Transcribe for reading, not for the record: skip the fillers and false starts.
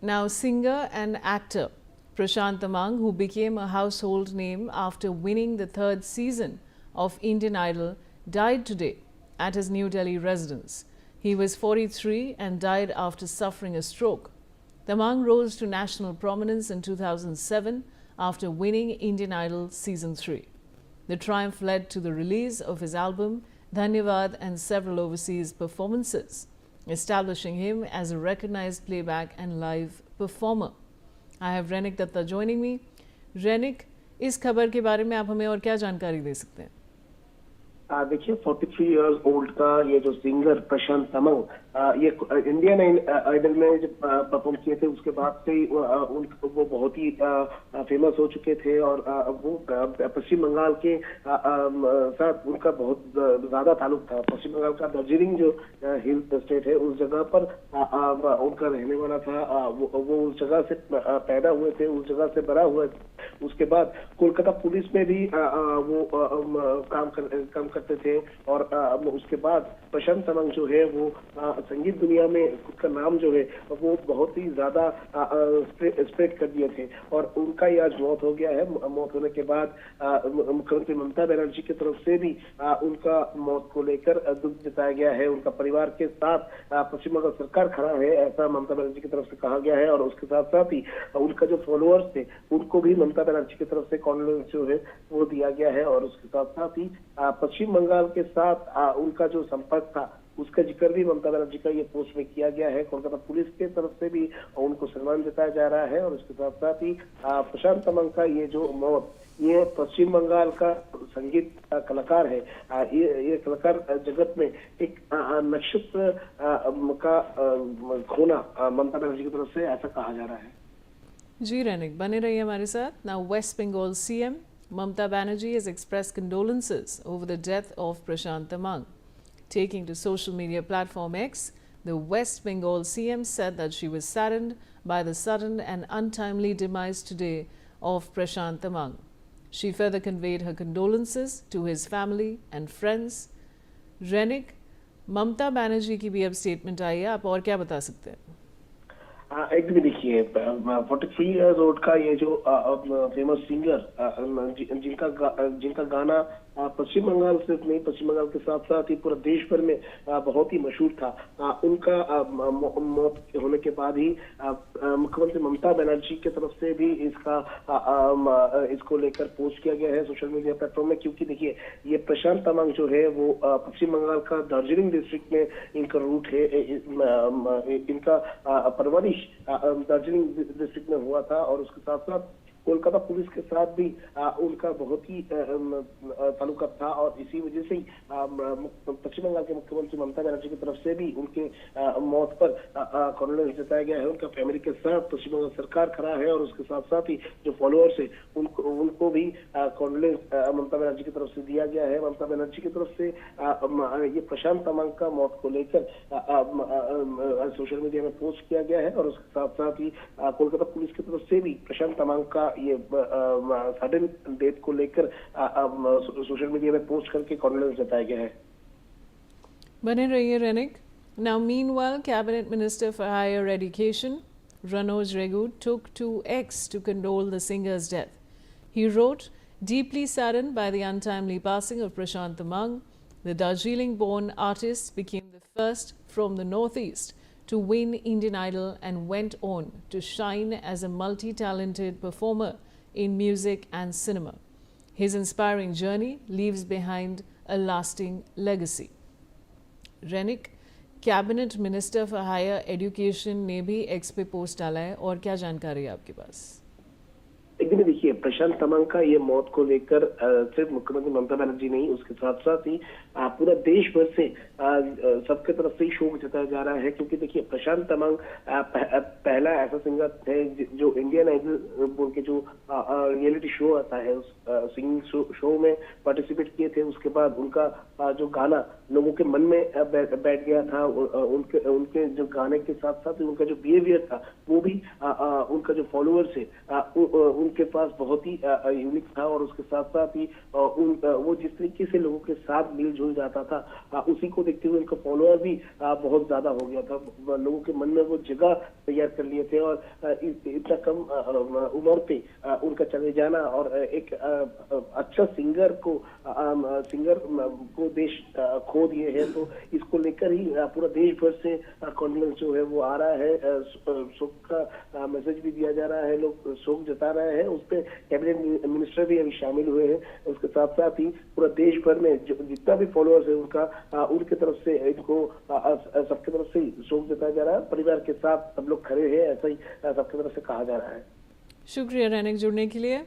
Now, singer and actor Prashant Tamang, who became a household name after winning the third season of Indian Idol, died today at his New Delhi residence. He was 43 and died after suffering a stroke. Tamang rose to national prominence in 2007 after winning Indian Idol Season 3. The triumph led to the release of his album Dhanyavad and several overseas performances, establishing him as a recognized playback and live performer. I have Renik Datta joining me. Renik, इस खबर के बारे में आप हमें और क्या जानकारी दे सकते हैं? देखिए 43 इयर्स ओल्ड का ये जो सिंगर प्रशांत तमंग ये इंडियन आइडल में जब परफॉर्म किए थे उसके बाद से वो बहुत ही फेमस हो चुके थे और वो पश्चिम बंगाल के साथ उनका बहुत ज्यादा ताल्लुक था। पश्चिम बंगाल का दार्जिलिंग जो हिल स्टेट है उस जगह पर उनका रहने वाला था। वो उस जगह से पैदा हुए थे, उस जगह से बड़ा हुआ। उसके बाद कोलकाता पुलिस में भी वो काम करते थे और उसके बाद प्रशांत तमंग जो है वो संगीत दुनिया में खुद का नाम जो है वो बहुत ही ज्यादा स्प्रेड कर दिए थे और उनका ही आज मौत हो गया है। मौत होने के बाद मुख्यमंत्री ममता बनर्जी की तरफ से भी उनका मौत को लेकर दुख जताया गया है। उनका परिवार के साथ पश्चिम बंगाल सरकार खड़ा है, ऐसा ममता बनर्जी की तरफ से कहा गया है। और उसके साथ साथ ही उनका जो फॉलोअर्स थे उनको भी ममता बनर्जी की तरफ से कॉन्डोलेंस जो है वो दिया गया है। और उसके साथ साथ ही पश्चिम बंगाल के साथ उनका जो संपर्क था उसका जिक्र भी ममता बनर्जी का ये पोस्ट में किया गया है। कोलकाता पुलिस के तरफ से भी उनको सम्मान जताया जा रहा है। और उसके साथ साथ ही प्रशांत तमंग का ये जो मौत, ये पश्चिम बंगाल का संगीत कलाकार है। ये कलाकार जगत में एक नक्षत्र का खोना ममता बनर्जी की तरफ से ऐसा कहा जा रहा है। जी रेनिक, बने रहिए हमारे साथ। Now, West Bengal CM Mamata Banerjee has expressed condolences over the death of Prashant Tamang. Taking to social media platform X, the West Bengal CM said that she was saddened by the sudden and untimely demise today of Prashant Tamang. She further conveyed her condolences to his family and friends. Renik, Mamata Banerjee की भी अब statement आई है, आप और क्या बता सकते हैं? एक भी देखिए 43 इयर्स ओल्ड का ये जो फेमस सिंगर जिनका गाना पश्चिम बंगाल सिर्फ नहीं, पश्चिम बंगाल के साथ साथ ही पूरा देश भर में बहुत ही मशहूर था। उनका मौत होने के बाद ही मुख्यमंत्री ममता बनर्जी की तरफ से भी इसको लेकर पोस्ट किया गया है सोशल मीडिया प्लेटफॉर्म में। क्योंकि देखिए ये प्रशांत तमंग जो है वो पश्चिम बंगाल का दार्जिलिंग डिस्ट्रिक्ट में इनका रूट है। इनका परवरिश दार्जिलिंग डिस्ट्रिक्ट में हुआ था। और उसके साथ साथ कोलकाता पुलिस के साथ भी उनका बहुत ही ताल्लुकात था। और इसी वजह से ही पश्चिम बंगाल के मुख्यमंत्री ममता बनर्जी की तरफ से भी उनके मौत पर कॉन्डोलेंस जताया गया है। उनका फैमिली के साथ पश्चिम बंगाल सरकार खड़ा है। और उसके साथ साथ ही जो फॉलोअर्स है उनको भी कॉन्डोलेंस ममता बनर्जी की तरफ से दिया गया है। ममता बनर्जी की तरफ से ये प्रशांत तमंग का मौत को लेकर सोशल मीडिया में पोस्ट किया गया है। और उसके साथ साथ ही कोलकाता पुलिस की तरफ से भी प्रशांत तमंग का ये सडन डेथ को लेकर सोशल मीडिया में पोस्ट करके कॉन्डोलेंस जताया गया है। बने रहिए रेनिक। Now, meanwhile, Cabinet Minister for Higher Education Ranoj Regu took to X to condole the singer's death. He wrote, "Deeply saddened by the untimely passing of Prashant Tamang, the Darjeeling-born artist became the first from the Northeast to win Indian Idol and went on to shine as a multi-talented performer in music and cinema. His inspiring journey leaves behind a lasting legacy." रेनिक, cabinet minister for higher education ने भी x पे post डाला है, और क्या जानकारी है आपके पास? एकदम देखिए प्रशांत तमंग का ये मौत को लेकर सिर्फ मुख्यमंत्री ममता बनर्जी नहीं, उसके साथ साथ ही पूरा देश भर से सबके तरफ से ही शोक जताया जा रहा है। क्योंकि देखिए प्रशांत तमंग पहला ऐसा सिंगर थे जो इंडियन आइडल बोल के जो रियलिटी शो आता है उस सिंगिंग शो में पार्टिसिपेट किए थे। उसके बाद उनका जो गाना लोगों के मन में बैठ गया था। उनके उनके जो गाने के साथ साथ उनका जो बिहेवियर था वो भी उनका जो फॉलोअर्स है उनके पास बहुत ही यूनिक था। और उसके साथ साथ ही वो जिस तरीके से लोगों के साथ मिलजुल जाता था उसी को देखते हुए उनका फॉलोअर भी बहुत ज्यादा हो गया था। लोगों के मन में वो जगह तैयार कर लिए थे। और इतना कम उम्र पे उनका चले जाना और एक अच्छा सिंगर को देश खो दिए हैं, तो इसको लेकर ही पूरा देश भर से कॉन्फ्रेंस जो है वो आ रहा है। शोक का मैसेज भी दिया जा रहा है, लोग शोक जता रहे हैं। उस पर कैबिनेट मिनिस्टर भी अभी शामिल हुए हैं। उसके साथ साथ ही पूरा देश भर में जितना भी फॉलोअर्स है उनका उनके तरफ से इनको सबके तरफ से शोक जताया जा रहा है। परिवार के साथ सब लोग खड़े हैं, ऐसा ही सबके तरफ से कहा जा रहा है। शुक्रिया रैनिक जुड़ने के लिए।